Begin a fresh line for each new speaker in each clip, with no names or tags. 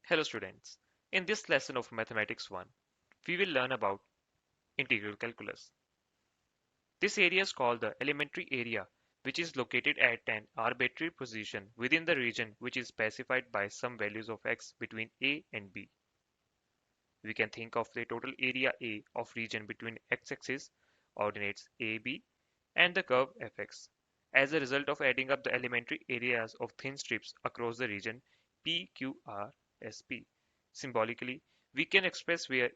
Hello students. In this lesson of Mathematics 1, we will learn about integral calculus. This area is called the elementary area, which is located at an arbitrary position within the region which is specified by some values of x between a and b. We can think of the total area A of region between x-axis, ordinates a, b, and the curve fx as a result of adding up the elementary areas of thin strips across the region P, Q, R, S, P. Symbolically, we can express where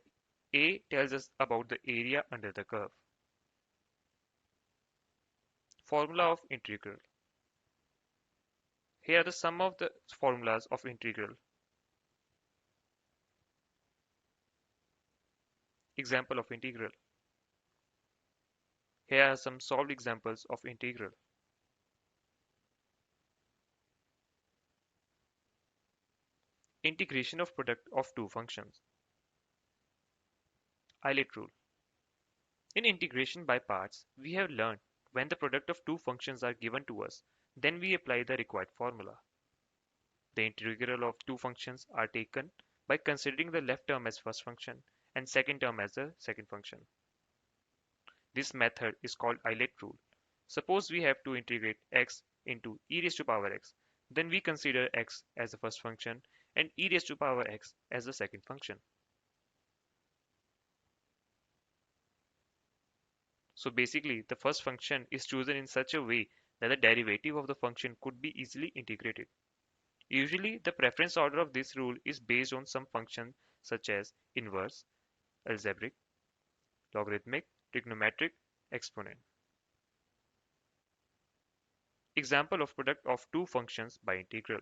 A tells us about the area under the curve. Formula of integral. Here are the sum of the formulas of integral. Example of integral. Here are some solved examples of integral. Integration of product of two functions. Eilert rule. In integration by parts, we have learned when the product of two functions are given to us, then we apply the required formula. The integral of two functions are taken by considering the left term as first function and second term as the second function. This method is called Eilert rule. Suppose we have to integrate x into e raised to power x, then we consider x as the first function and e raised to power x as the second function. So basically, the first function is chosen in such a way that the derivative of the function could be easily integrated. Usually, the preference order of this rule is based on some function such as inverse, algebraic, logarithmic, trigonometric, exponent. Example of product of two functions by integral.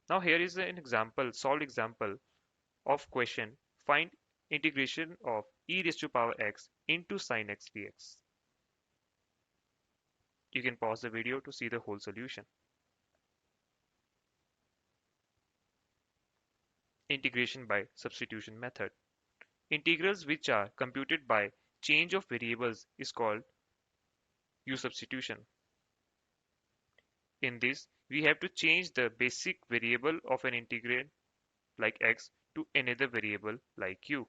Now here is an example, solved example of question. Find integration of e raised to power x into sin x dx. You can pause the video to see the whole solution. Integration by substitution method. Integrals which are computed by change of variables is called u substitution. In this, we have to change the basic variable of an integrand like x to another variable like u.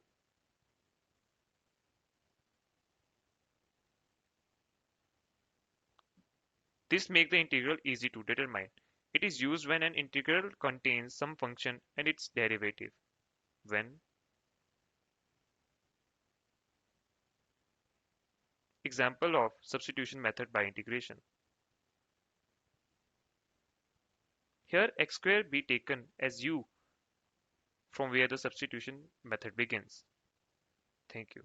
This makes the integral easy to determine. It is used when an integral contains some function and its derivative. When example of substitution method by integration. Here x squared be taken as u from where the substitution method begins. Thank you.